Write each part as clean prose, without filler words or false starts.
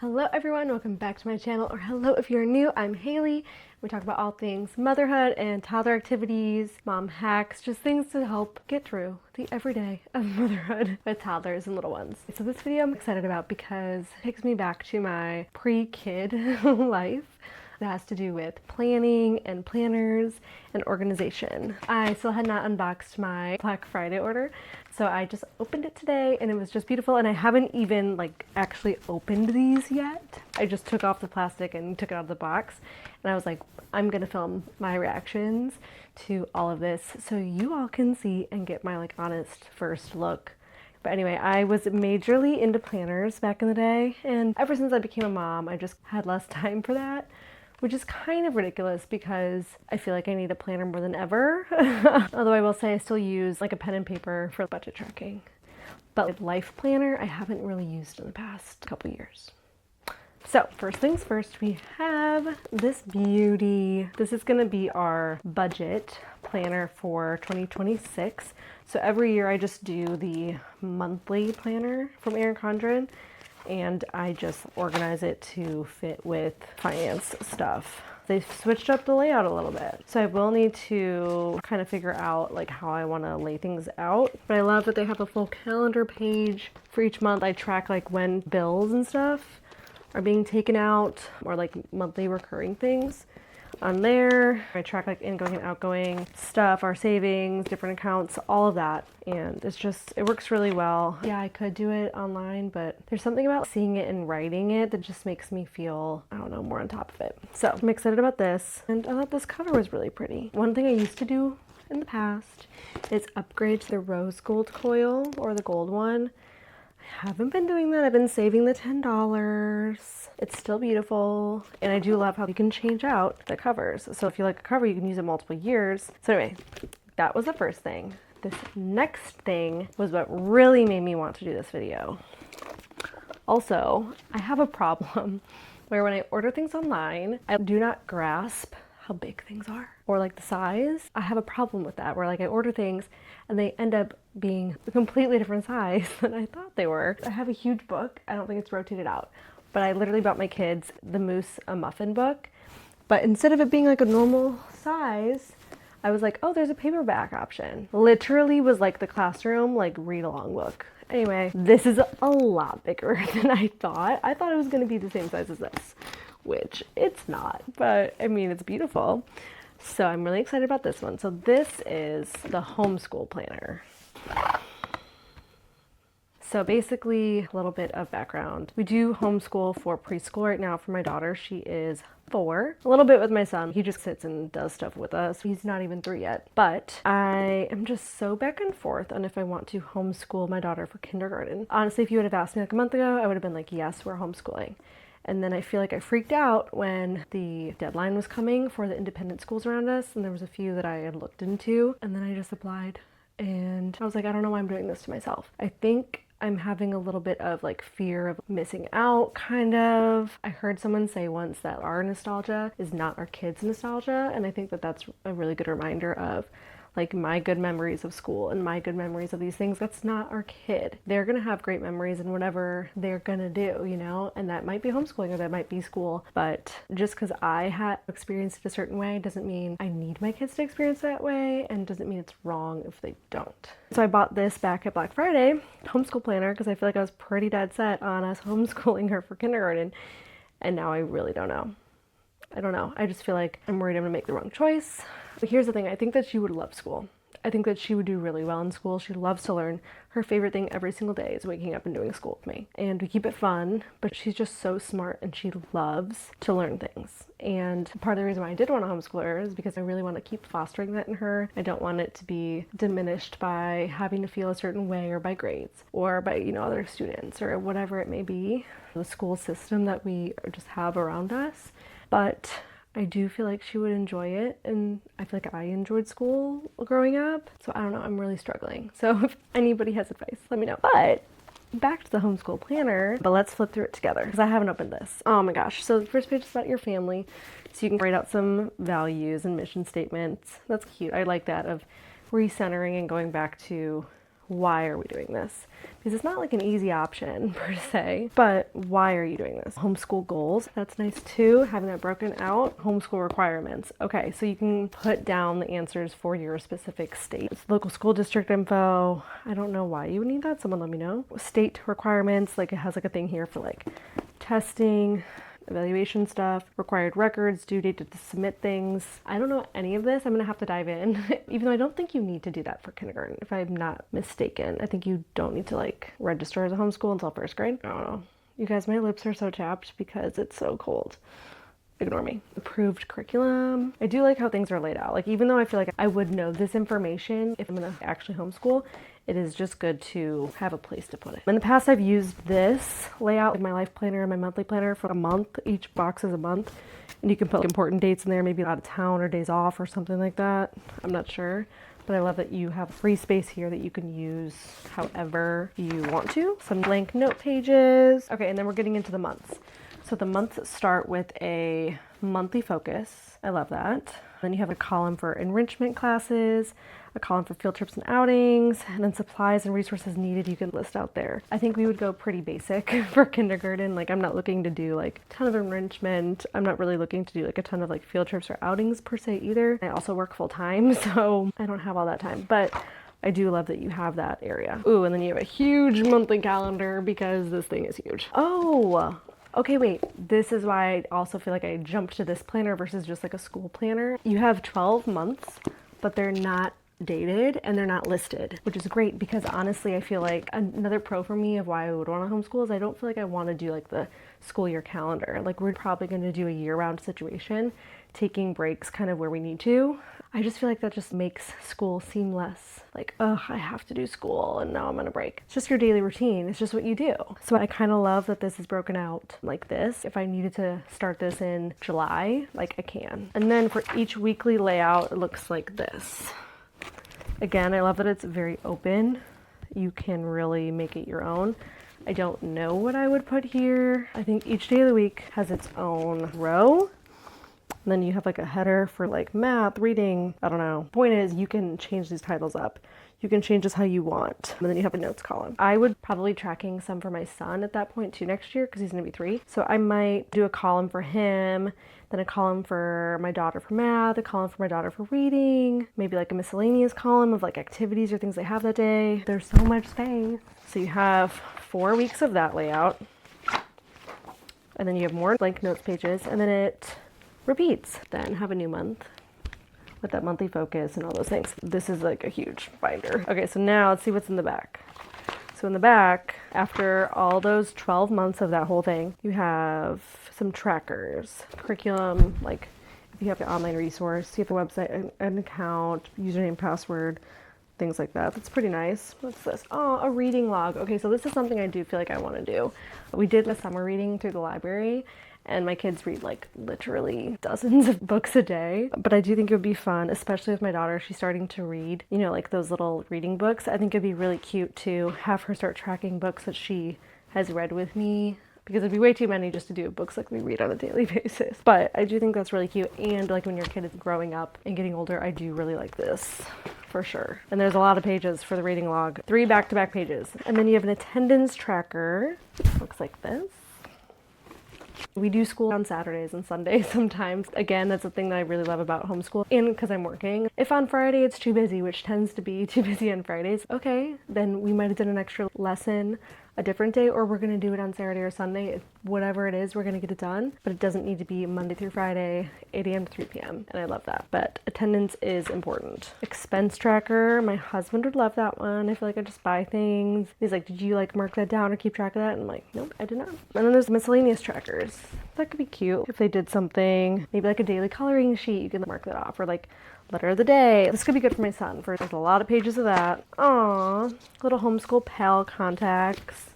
Hello everyone, welcome back to my channel, or hello if you're new. I'm Haley. We talk about all things motherhood and toddler activities, mom hacks, just things to help get through the everyday of motherhood with toddlers and little ones. So this video I'm excited about because it takes me back to my pre-kid life. It has to do with planning and planners and organization. I still had not unboxed my Black Friday order, so I just opened it today and it was just beautiful, and I haven't even actually opened these yet. I just took off the plastic and took it out of the box, and I was like, I'm gonna film my reactions to all of this so you all can see and get my honest first look. But anyway, I was majorly into planners back in the day, and ever since I became a mom, I just had less time for that, which is kind of ridiculous because I feel like I need a planner more than ever. Although I will say I still use a pen and paper for budget tracking. But life planner, I haven't really used in the past couple years. So first things first, we have this beauty. This is gonna be our budget planner for 2026. So every year I just do the monthly planner from Erin Condren, and I just organize it to fit with finance stuff. They've switched up the layout a little bit, so I will need to kind of figure out how I want to lay things out. But I love that they have a full calendar page for each month. I track when bills and stuff are being taken out, or monthly recurring things on there. I track ingoing and outgoing stuff, our savings, different accounts, all of that. And it works really well. Yeah, I could do it online, but there's something about seeing it and writing it that just makes me feel, I don't know, more on top of it. So I'm excited about this. And I thought this cover was really pretty. One thing I used to do in the past is upgrade to the rose gold coil, or the gold one. I haven't been doing that. I've been saving the $10. It's still beautiful, and I do love how you can change out the covers. So if you like a cover, you can use it multiple years. So anyway, that was the first thing. This next thing was what really made me want to do this video. Also, I have a problem where when I order things online, I do not grasp how big things are, or the size. I have a problem with that, where I order things and they end up being a completely different size than I thought they were. I have a huge book. I don't think it's rotated out, but I literally bought my kids the Moose a Muffin book, but instead of it being a normal size, I was like, oh, there's a paperback option. Literally was the classroom read along book. Anyway, this is a lot bigger than I thought. I thought it was gonna be the same size as this, which it's not, but I mean, it's beautiful. So I'm really excited about this one. So this is the Homeschool Planner. So basically, a little bit of background. We do homeschool for preschool right now for my daughter. She is 4. A little bit with my son. He just sits and does stuff with us. He's not even 3 yet. But I am just so back and forth on if I want to homeschool my daughter for kindergarten. Honestly, if you would have asked me a month ago, I would have been like, yes, we're homeschooling. And then I feel like I freaked out when the deadline was coming for the independent schools around us, and there was a few that I had looked into, and then I just applied. And I was like, I don't know why I'm doing this to myself. I think I'm having a little bit of fear of missing out, kind of. I heard someone say once that our nostalgia is not our kids' nostalgia, and I think that that's a really good reminder of my good memories of school and my good memories of these things. That's not our kid. They're gonna have great memories in whatever they're gonna do, and that might be homeschooling or that might be school. But just because I had experienced it a certain way doesn't mean I need my kids to experience that way, and doesn't mean it's wrong if they don't. So I bought this back at Black Friday, Homeschool Planner, because I feel like I was pretty dead set on us homeschooling her for kindergarten, and now I really don't know. I don't know. I just feel like I'm worried I'm gonna make the wrong choice. But here's the thing. I think that she would love school. I think that she would do really well in school. She loves to learn. Her favorite thing every single day is waking up and doing school with me. And we keep it fun, but she's just so smart and she loves to learn things. And part of the reason why I did want to homeschool her is because I really want to keep fostering that in her. I don't want it to be diminished by having to feel a certain way, or by grades, or by, other students, or whatever it may be, the school system that we just have around us. But I do feel like she would enjoy it, and I feel like I enjoyed school growing up. So I don't know, I'm really struggling. So if anybody has advice, let me know. But back to the homeschool planner, but let's flip through it together because I haven't opened this. Oh my gosh. So the first page is about your family. So you can write out some values and mission statements. That's cute. I like that, of recentering and going back to why are we doing this? Because it's not like an easy option per se, but why are you doing this? Homeschool goals, that's nice too, having that broken out. Homeschool requirements. Okay, so you can put down the answers for your specific state. It's local school district info. I don't know why you would need that. Someone let me know. State requirements, like it has like a thing here for like testing, evaluation stuff, required records, due date to submit things. I don't know any of this. I'm gonna have to dive in, even though I don't think you need to do that for kindergarten, if I'm not mistaken. I think you don't need to like register as a homeschool until first grade. I don't know. You guys, my lips are so chapped because it's so cold. Ignore me. Approved curriculum. I do like how things are laid out. Like, even though I feel like I would know this information if I'm gonna actually homeschool, it is just good to have a place to put it. In the past, I've used this layout in my life planner and my monthly planner for a month. Each box is a month, and you can put important dates in there, maybe out of town or days off or something like that. I'm not sure, but I love that you have free space here that you can use however you want to. Some blank note pages. Okay, and then we're getting into the months. So the months start with a monthly focus. I love that. Then you have a column for enrichment classes, a column for field trips and outings, and then supplies and resources needed you can list out there. I think we would go pretty basic for kindergarten. Like, I'm not looking to do like a ton of enrichment. I'm not really looking to do like a ton of like field trips or outings per se either. I also work full time, so I don't have all that time, but I do love that you have that area. Ooh, and then you have a huge monthly calendar because this thing is huge. Oh, okay, wait, this is why I also feel like I jumped to this planner versus just like a school planner. You have 12 months, but they're not dated and they're not listed, which is great because honestly, I feel like another pro for me of why I would want to homeschool is I don't feel like I want to do like the school year calendar. Like, we're probably going to do a year-round situation, taking breaks kind of where we need to. I just feel like that just makes school seem less like, oh, I have to do school and now I'm on a break. It's just your daily routine. It's just what you do. So I kind of love that this is broken out like this. If I needed to start this in July, like I can. And then for each weekly layout, it looks like this. Again, I love that it's very open. You can really make it your own. I don't know what I would put here. I think each day of the week has its own row. And then you have like a header for like math, reading, I don't know. Point is, you can change these titles up. You can change this how you want. And then you have a notes column. I would probably tracking some for my son at that point too next year because he's gonna be 3. So I might do a column for him, then a column for my daughter for math, a column for my daughter for reading, maybe like a miscellaneous column of like activities or things they have that day. There's so much space. So you have 4 weeks of that layout. And then you have more blank notes pages, and then it repeats. Then have a new month with that monthly focus and all those things. This is like a huge binder. Okay, so now let's see what's in the back. So in the back, after all those 12 months of that whole thing, you have some trackers, curriculum, like if you have an online resource, you have a website, an account, username, password, things like that. That's pretty nice. What's this? Oh, a reading log. Okay, so this is something I do feel like I want to do. We did a summer reading through the library, and my kids read like literally dozens of books a day. But I do think it would be fun, especially with my daughter. She's starting to read, you know, like those little reading books. I think it'd be really cute to have her start tracking books that she has read with me, because it'd be way too many just to do books like we read on a daily basis. But I do think that's really cute. And like when your kid is growing up and getting older, I do really like this for sure. And there's a lot of pages for the reading log, 3 back-to-back pages. And then you have an attendance tracker. Looks like this. We do school on Saturdays and Sundays sometimes. Again, that's the thing that I really love about homeschool, and because I'm working. If on Friday it's too busy, which tends to be too busy on Fridays, okay, then we might have done an extra lesson a different day, or we're going to do it on Saturday or Sunday. Whatever it is, we're going to get it done, but it doesn't need to be Monday through Friday, 8 a.m. to 3 p.m. And I love that. But attendance is important. Expense tracker. My husband would love that one. I feel like I just buy things. He's like, did you like mark that down or keep track of that? And I'm like, nope, I did not. And then there's miscellaneous trackers. That could be cute if they did something, maybe like a daily coloring sheet. You can mark that off, or like letter of the day. This could be good for my son. There's a lot of pages of that. Aww, little homeschool pal contacts.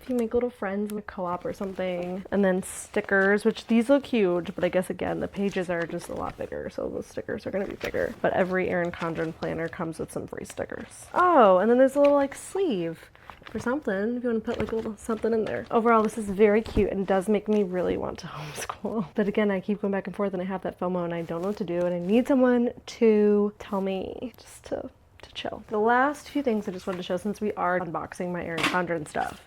If you make little friends with co-op or something. And then stickers, which these look huge, but I guess again, the pages are just a lot bigger, so the stickers are gonna be bigger. But every Erin Condren planner comes with some free stickers. Oh, and then there's a little like sleeve for something, if you want to put like a little something in there. Overall, this is very cute and does make me really want to homeschool. But again, I keep going back and forth and I have that FOMO and I don't know what to do, and I need someone to tell me just to to chill. The last few things I just wanted to show since we are unboxing my Erin Condren stuff.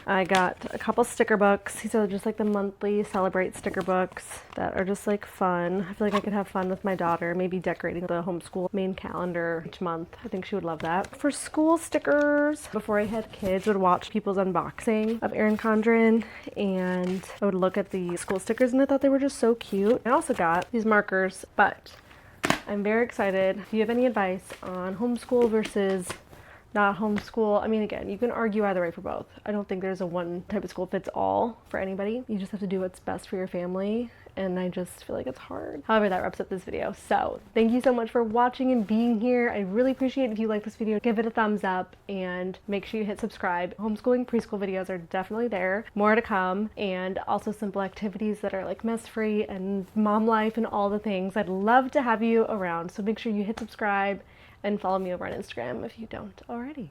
I got a couple sticker books. These are just like the monthly Celebrate sticker books that are just like fun. I feel like I could have fun with my daughter, maybe decorating the homeschool main calendar each month. I think she would love that. For school stickers, before I had kids, I would watch people's unboxing of Erin Condren and I would look at the school stickers and I thought they were just so cute. I also got these markers, but I'm very excited. If you have any advice on homeschool versus not homeschool, I mean, again, you can argue either way for both. I don't think there's a one type of school fits all for anybody. You just have to do what's best for your family, and I just feel like it's hard. However, that wraps up this video. So thank you so much for watching and being here. I really appreciate if you like this video, give it a thumbs up and make sure you hit subscribe. Homeschooling preschool videos are definitely there. More to come, and also simple activities that are like mess-free and mom life and all the things. I'd love to have you around. So make sure you hit subscribe and follow me over on Instagram if you don't already.